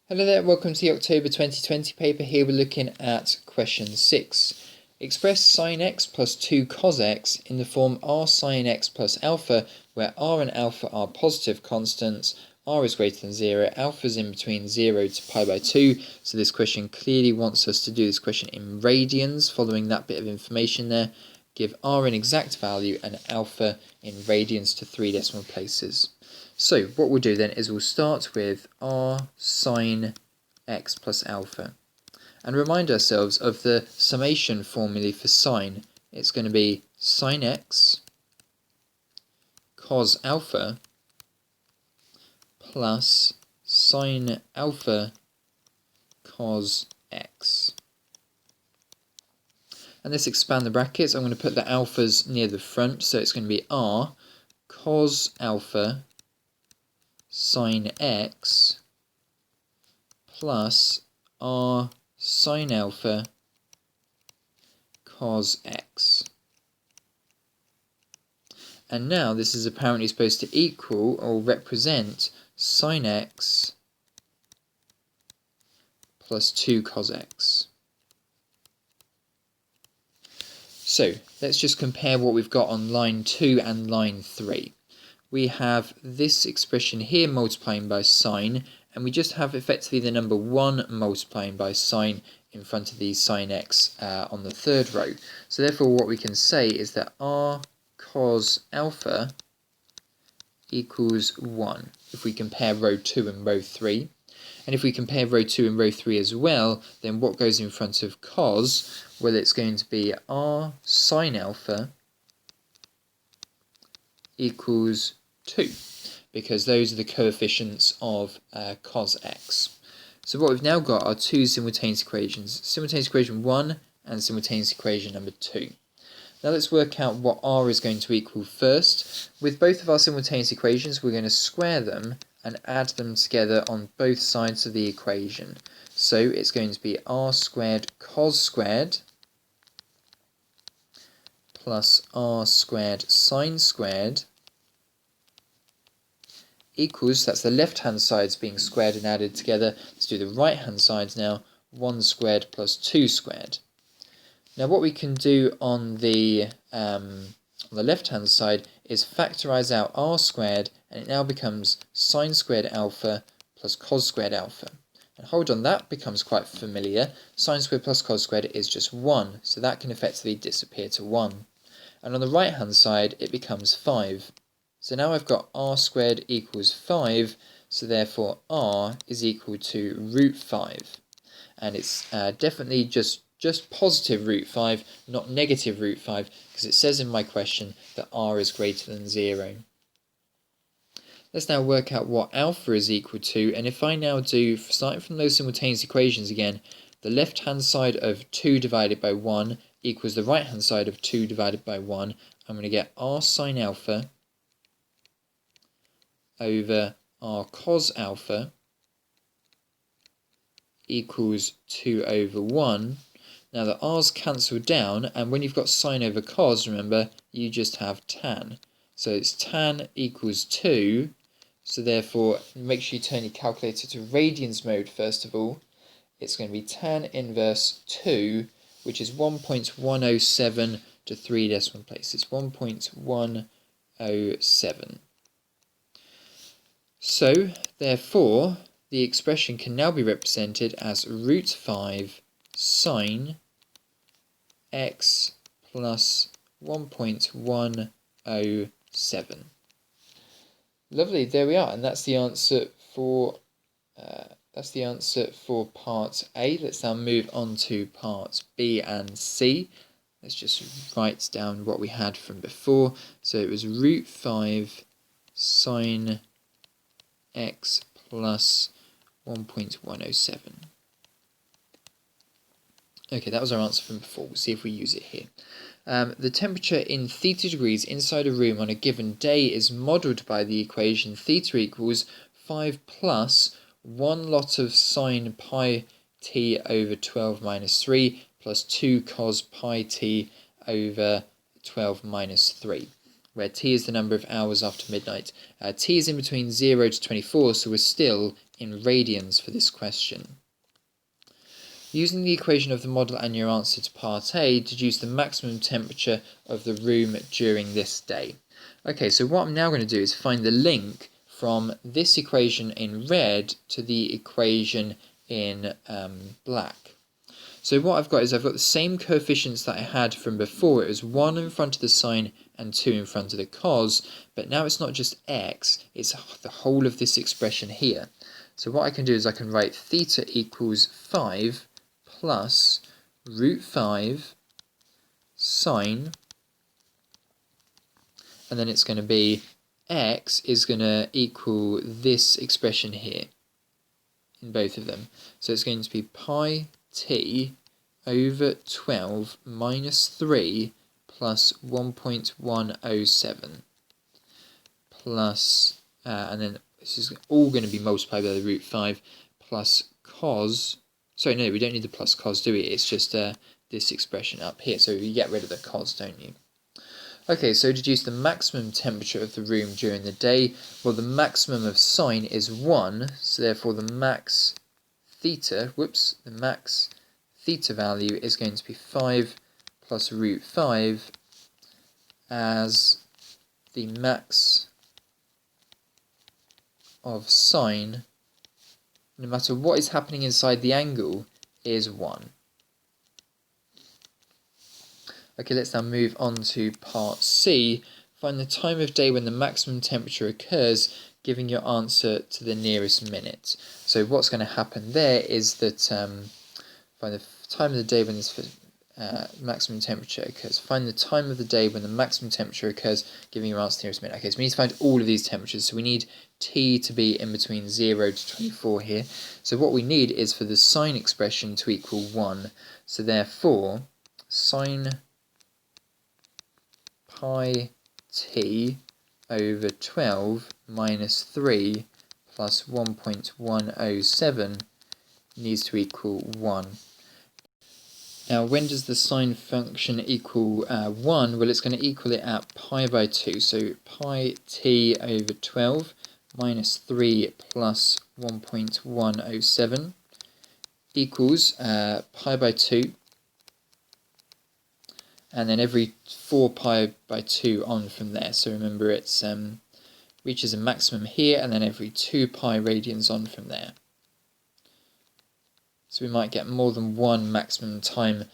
Hello there, welcome to the October 2020 paper. Here we're looking at question 6. Express sin x plus 2 cos x in the form r sin x plus alpha, where r and alpha are positive constants, r is greater than 0, alpha is in between 0 to pi by 2. So this question clearly wants us to do this question in radians, following that bit of information there. Give r an exact value and alpha in radians to 3 decimal places. So what we'll do then is we'll start with r sine x plus alpha and remind ourselves of the summation formulae for sine. It's going to be sine x cos alpha plus sine alpha cos x. And let's expand the brackets. I'm going to put the alphas near the front, so it's going to be r cos alpha sine x plus r sine alpha cos x. And now this is apparently supposed to equal or represent sine x plus 2 cos x. So let's just compare what we've got on line 2 and line 3. We have this expression here multiplying by sine, and we just have effectively the number 1 multiplying by sine in front of the sine x on the third row. So therefore what we can say is that r cos alpha equals 1 if we compare row 2 and row 3. And if we compare row 2 and row 3 as well, then what goes in front of cos? Well, it's going to be r sine alpha equals 2, because those are the coefficients of cos x. So what we've now got are two simultaneous equations, simultaneous equation 1 and simultaneous equation number 2. Now let's work out what r is going to equal first. With both of our simultaneous equations, we're going to square them and add them together on both sides of the equation. So it's going to be r squared cos squared plus r squared sine squared equals, that's the left hand sides being squared and added together. Let's do the right hand sides now, 1 squared plus 2 squared. Now what we can do on the left hand side is factorize out r squared, and it now becomes sine squared alpha plus cos squared alpha. And hold on, that becomes quite familiar. Sine squared plus cos squared is just 1, so that can effectively disappear to 1. And on the right hand side it becomes 5. So now I've got r squared equals 5, so therefore r is equal to root 5. And it's definitely just positive root 5, not negative root 5, because it says in my question that r is greater than 0. Let's now work out what alpha is equal to, and if I now do, starting from those simultaneous equations again, the left hand side of 2 divided by 1 equals the right hand side of 2 divided by 1, I'm going to get r sine alpha over r cos alpha equals 2 over 1. Now the r's cancel down, and when you've got sine over cos, remember, you just have tan. So it's tan equals 2, so therefore make sure you turn your calculator to radians mode first of all. It's going to be tan inverse 2, which is 1.107 to 3 decimal places, 1.107. So therefore the expression can now be represented as root 5 sine x plus 1.107. Lovely, there we are, and that's the answer for part A. Let's now move on to parts B and C. Let's just write down what we had from before. So it was root 5 sine x plus 1.107. Okay, that was our answer from before. We'll see if we use it here. The temperature in theta degrees inside a room on a given day is modelled by the equation theta equals 5 plus 1 lot of sine pi t over 12 minus 3 plus 2 cos pi t over 12 minus 3. where t is the number of hours after midnight. T is in between 0 to 24, so we're still in radians for this question. Using the equation of the model and your answer to part A, deduce the maximum temperature of the room during this day. Okay, so what I'm now going to do is find the link from this equation in red to the equation in black. So what I've got is I've got the same coefficients that I had from before. It was 1 in front of the sine and 2 in front of the cos, but now it's not just x, it's the whole of this expression here. So what I can do is I can write theta equals 5 plus root 5 sine, and then it's going to be x is going to equal this expression here in both of them. So it's going to be pi t over 12 minus 3 plus 1.107 plus, and then this is all going to be multiplied by the root 5 plus cos. Sorry, no, we don't need the plus cos, do we? It's just this expression up here. So you get rid of the cos, don't you? Okay, so deduce the maximum temperature of the room during the day. Well, the maximum of sine is 1, so therefore the max theta, the max theta value is going to be 5 plus root 5, as the max of sine, no matter what is happening inside the angle, is 1. Okay, let's now move on to part C. Find the time of day when the maximum temperature occurs, giving your answer to the nearest minute. So what's going to happen there is that find the time of the day when this maximum temperature occurs. Find the time of the day when the maximum temperature occurs, giving your answer to the nearest minute. Okay, so we need to find all of these temperatures. So we need T to be in between 0 to 24 here. So what we need is for the sine expression to equal 1. So therefore, sine pi t over 12 minus 3 plus 1.107 needs to equal 1. Now, when does the sine function equal 1? Well, it's going to equal it at pi by 2. So pi t over 12 minus 3 plus 1.107 equals pi by 2. And then every 4 pi by 2 on from there. So remember, it's reaches a maximum here, and then every 2 pi radians on from there. So we might get more than one maximum temperature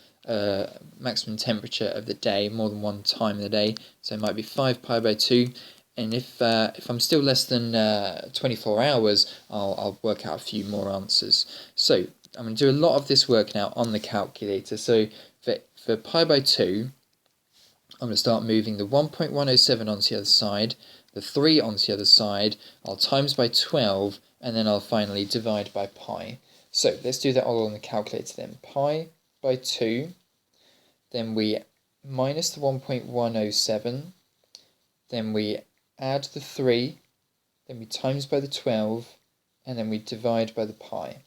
of the day, more than one time of the day. So it might be 5 pi by 2. And if I'm still less than 24 hours, I'll work out a few more answers. So I'm going to do a lot of this work now on the calculator. So for pi by 2, I'm going to start moving the 1.107 onto the other side, the 3 onto the other side, I'll times by 12, and then I'll finally divide by pi. So let's do that all on the calculator then. Pi by 2, then we minus the 1.107, then we add the 3, then we times by the 12, and then we divide by the pi.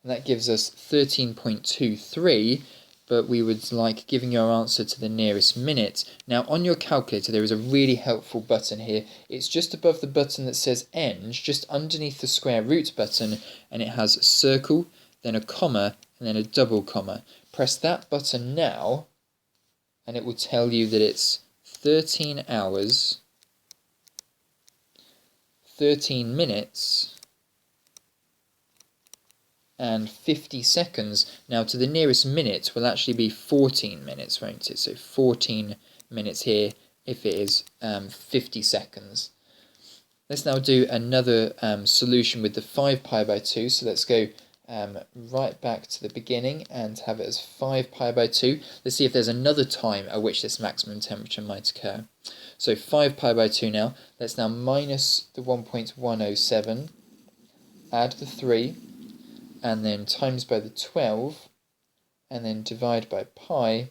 And that gives us 13.23, but we would like giving your answer to the nearest minute. Now on your calculator there is a really helpful button here. It's just above the button that says end, just underneath the square root button, and it has a circle, then a comma, and then a double comma. Press that button now, and it will tell you that it's 13 hours, 13 minutes, and 50 seconds. Now to the nearest minute will actually be 14 minutes, won't it? So 14 minutes here if it is 50 seconds. Let's now do another solution with the 5 pi by 2. So let's go right back to the beginning and have it as 5 pi by 2. Let's see if there's another time at which this maximum temperature might occur. So 5 pi by 2 now. Let's now minus the 1.107, add the 3, and then times by the 12, and then divide by pi.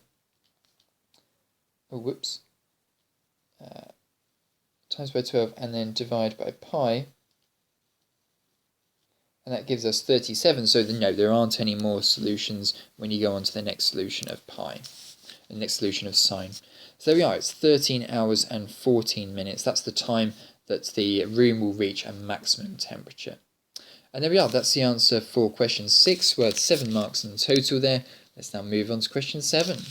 Oh, whoops. Times by 12, and then divide by pi. And that gives us 37. So no, there aren't any more solutions when you go on to the next solution of pi, the next solution of sine. So there we are. It's 13 hours and 14 minutes. That's the time that the room will reach a maximum temperature. And there we are, that's the answer for question 6, worth 7 marks in total there. Let's now move on to question 7.